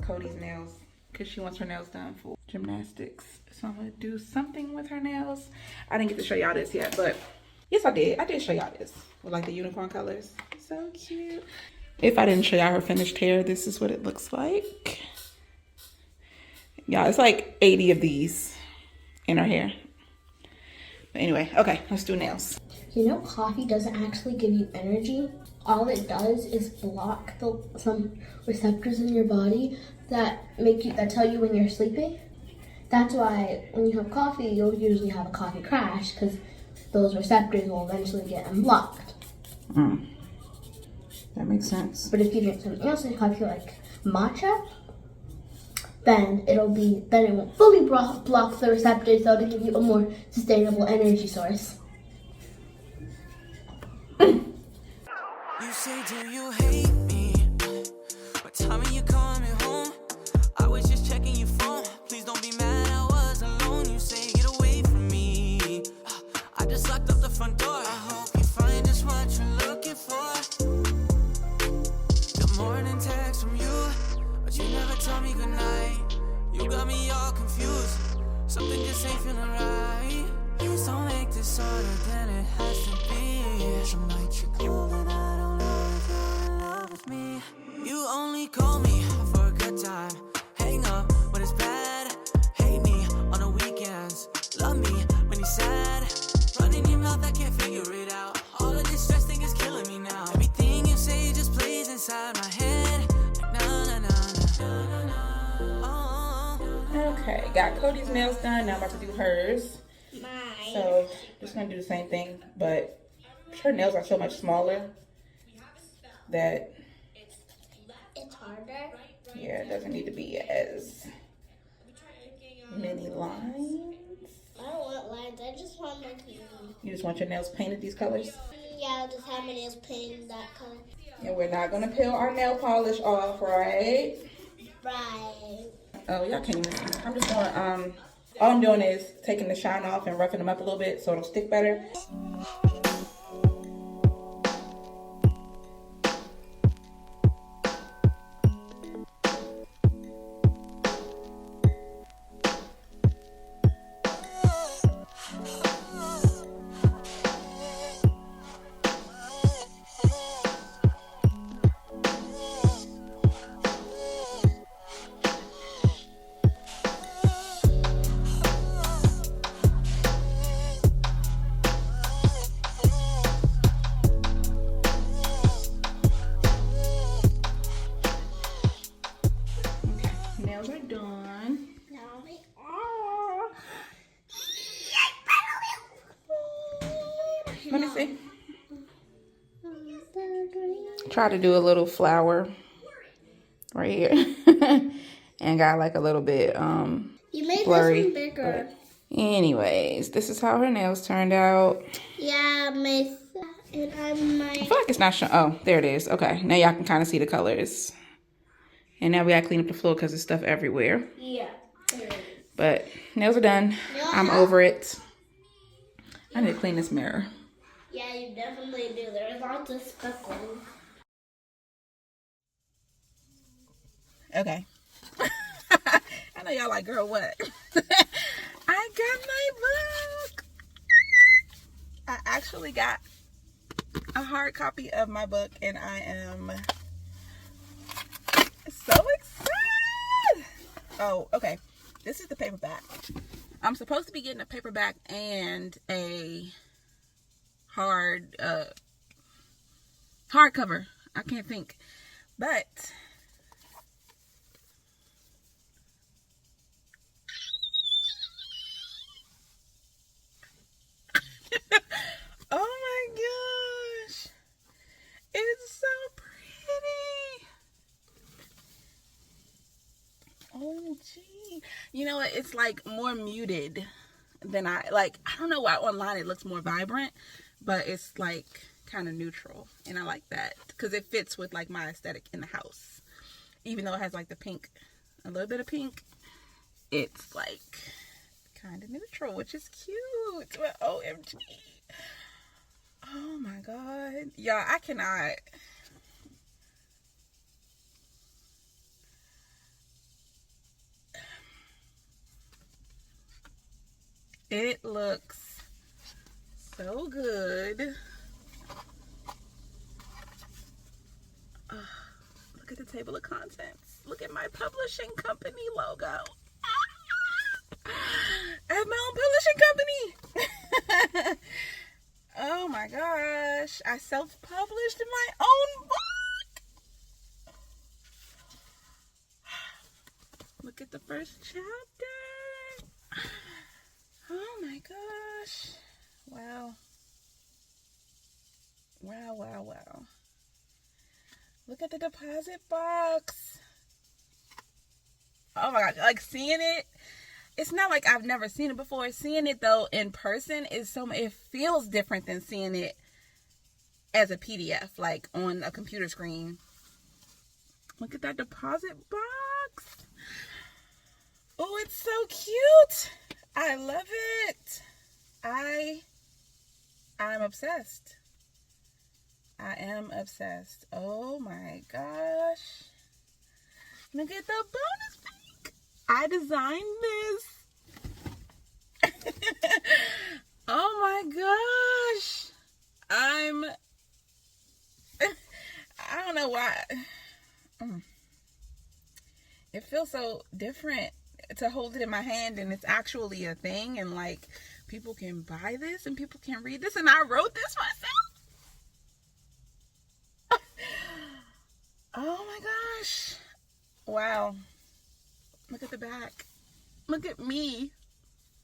Cody's nails because she wants her nails done for gymnastics. So I'm gonna do something with her nails. I didn't get to show y'all this yet, but yes, I did. I did show y'all this with like the unicorn colors. So cute. If I didn't show y'all her finished hair, this is what it looks like. Yeah, it's like 80 of these in her hair. But anyway, okay, let's do nails. You know, coffee doesn't actually give you energy. All it does is block some receptors in your body that tell you when you're sleeping. That's why when you have coffee, you'll usually have a coffee crash because those receptors will eventually get unblocked. That makes sense. But if you drink something else in coffee like matcha, then it won't fully block the receptors, so to give you a more sustainable energy source. You say, do you hate me? What time are you calling me home? I was just checking your phone. Please don't be mad, I was alone. You say, get away from me. I just locked up the front door. I hope you find just what you're looking for. Good morning text from you, but you never tell me goodnight. You got me all confused. Something just ain't feeling right. Please don't make this harder than it has to be. Some nights you're cold and I don't know if you're in love with me. You only call me for a good time. Hang up when it's bad. Hate me on the weekends. Love me when you're sad. Running your mouth, I can't figure it out. All of this stress thing is killing me now. Everything you say just plays inside my head. Like na na na na. Okay, got Cody's nails done. Now I'm about to do hers. So just gonna do the same thing, but her nails are so much smaller that It's harder. yeah, it doesn't need to be as many lines. I don't want lines. I just want my nails. You just want your nails painted these colors? Yeah, I'll just have my nails painted that color. And we're not gonna peel our nail polish off, right? Right. Oh, y'all can't even see. I'm just going all I'm doing is taking the shine off and roughing them up a little bit so it'll stick better. Nails are done. Now they are. Let me see. Try to do a little flower right here. And got like a little bit You made blurry, this one bigger. anyways, this is how her nails turned out. Yeah, and I might. I feel like it's not showing. Oh, there it is. Okay, now y'all can kind of see the colors. And now we gotta clean up the floor because there's stuff everywhere. Yeah. But nails are done. I'm over it. I need to clean this mirror. Yeah, you definitely do. There's lots of speckles. Okay. I know y'all like, girl, what? I got my book. I actually got a hard copy of my book and I am so excited. Oh, okay. This is the paperback. I'm supposed to be getting a paperback and a hardcover. I can't think. But oh my gosh. It's so pretty. Oh gee. You know what? It's like more muted than I don't know why online it looks more vibrant, but it's like kind of neutral. And I like that because it fits with like my aesthetic in the house. Even though it has like the pink, a little bit of pink, it's like kind of neutral, which is cute. But OMG. Oh my God. Y'all, I cannot. It looks so good. Look at the table of contents. Look at my publishing company logo. I have my own publishing company. Oh my gosh. I self-published my own book. Look at the first chapter. Oh my gosh. Wow. Wow, wow, wow. Look at the deposit box. Oh my gosh. Like seeing it. It's not like I've never seen it before. Seeing it though in person is it feels different than seeing it as a PDF, like on a computer screen. Look at that deposit box. Oh, it's so cute. I love it. I'm obsessed. I am obsessed. Oh my gosh. Look at the bonus pack. I designed this. Oh my gosh. I don't know why. It feels so different to hold it in my hand and it's actually a thing and like people can buy this and people can read this and I wrote this myself. Oh my gosh. Wow. Look at the back. Look at me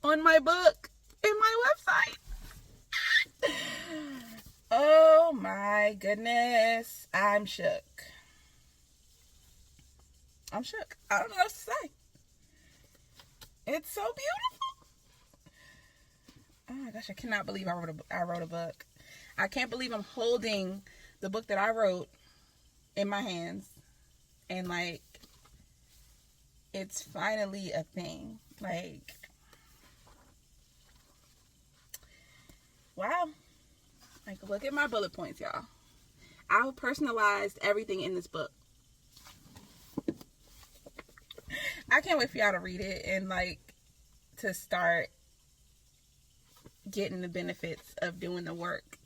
on my book in my website. Oh my goodness. I'm shook. I'm shook. I don't know what to say. It's so beautiful. Oh my gosh, I cannot believe I wrote a book. I can't believe I'm holding the book that I wrote in my hands. And like, it's finally a thing. Like, wow. Like, look at my bullet points, y'all. I personalized everything in this book. I can't wait for y'all to read it and like to start getting the benefits of doing the work.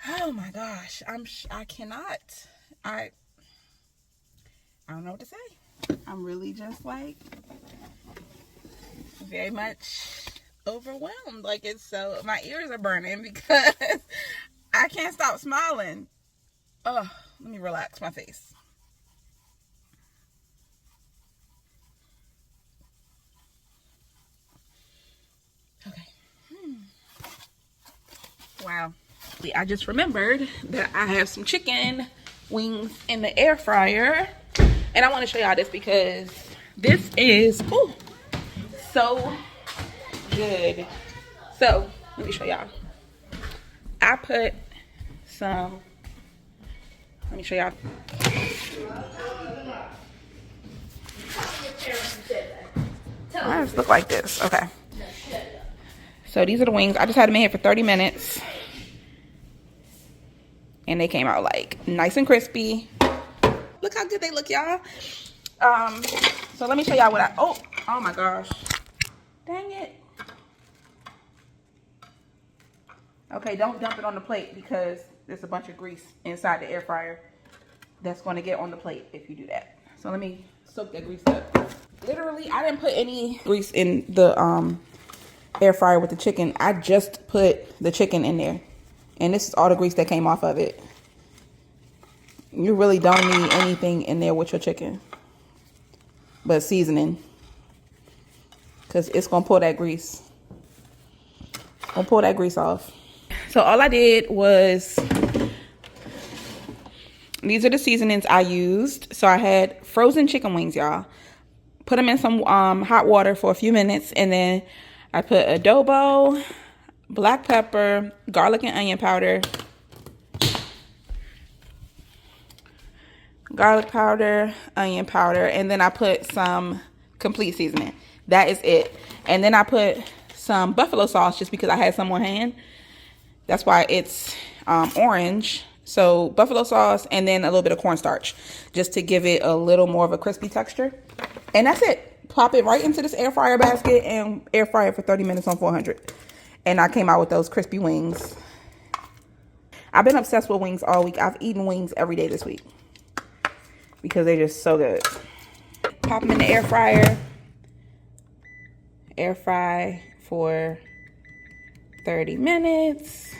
Oh my gosh, I cannot. I don't know what to say. I'm really just like very much overwhelmed. Like it's so, my ears are burning because I can't stop smiling. Oh, let me relax my face. Okay. Wow. I just remembered that I have some chicken wings in the air fryer. And I want to show y'all this because this is so good. So, let me show y'all. I put some, let me show y'all. Why does it look like this? Okay. So these are the wings. I just had them in here for 30 minutes. And they came out like nice and crispy. Look how good they look, y'all. So let me show y'all what oh my gosh. Dang it. Okay, don't dump it on the plate because there's a bunch of grease inside the air fryer that's going to get on the plate if you do that. So let me soak that grease up. Literally, I didn't put any grease in the air fryer with the chicken. I just put the chicken in there. And this is all the grease that came off of it. You really don't need anything in there with your chicken but seasoning, because it's going to pull that grease. Gonna pull that grease off. So all I did was, these are the seasonings I used. So I had frozen chicken wings, y'all. Put them in some hot water for a few minutes, and then I put adobo, black pepper, garlic and onion powder, onion powder, and then I put some complete seasoning. That is it. And then I put some buffalo sauce just because I had some on hand. That's why it's orange. So buffalo sauce and then a little bit of cornstarch just to give it a little more of a crispy texture. And that's it. pop it right into this air fryer basket and air fry it for 30 minutes on 400. And I came out with those crispy wings. I've been obsessed with wings all week. I've eaten wings every day this week because they're just so good. Pop them in the air fryer. Air fry for 30 minutes.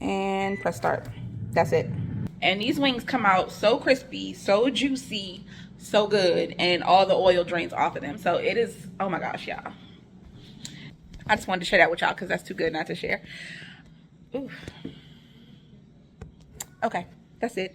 And press start. That's it. And these wings come out so crispy, so juicy, so good, and all the oil drains off of them. So it is, oh my gosh, y'all. I just wanted to share that with y'all because that's too good not to share. Ooh. Okay, that's it.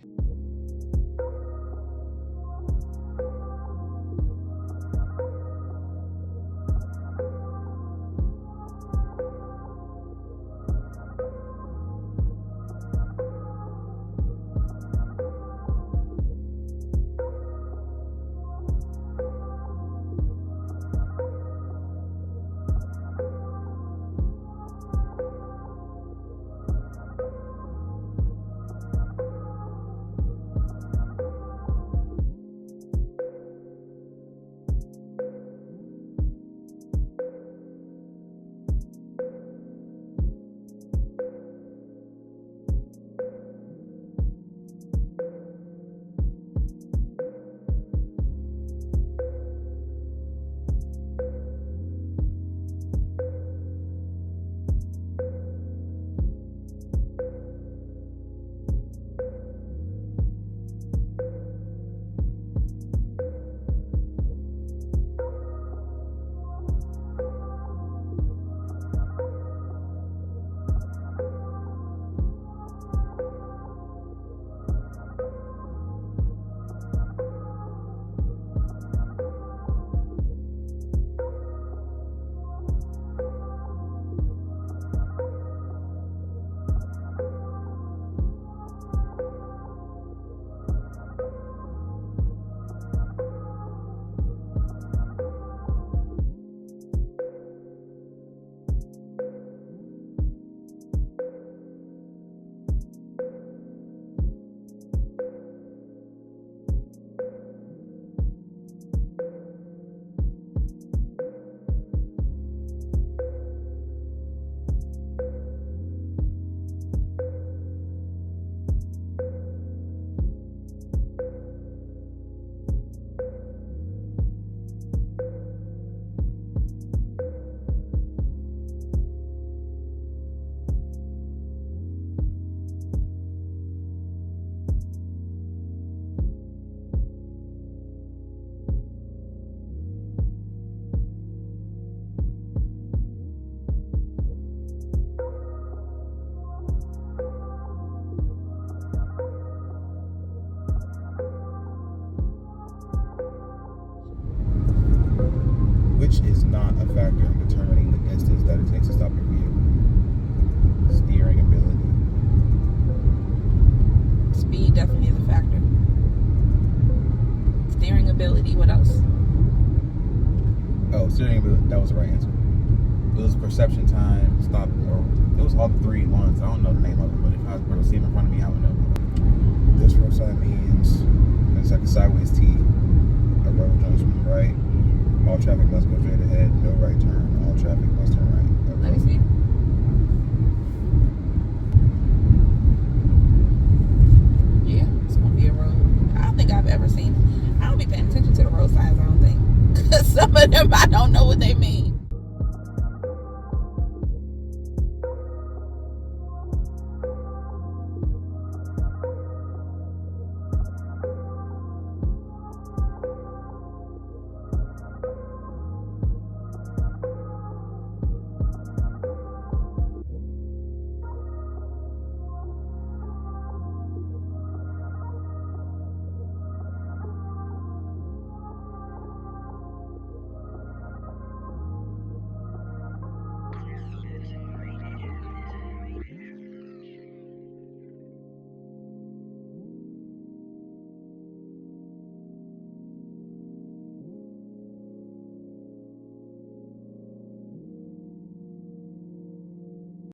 Which is not a factor in determining the distance that it takes to stop your vehicle. Steering ability. Speed definitely is a factor. Steering ability, what else? Oh, steering ability, that was the right answer. It was perception time, stop, or it was all three at once. I don't know the name of them, but if I were to see them in front of me, I would know. This road sign means it's like a sideways T. A road joins from the right. All traffic must go straight ahead, no right turn. All traffic must turn right. Okay. Let me see. Yeah, it's gonna be a road. I don't think I've ever seen. I don't be paying attention to the road signs. I don't think, because some of them I don't know what they mean.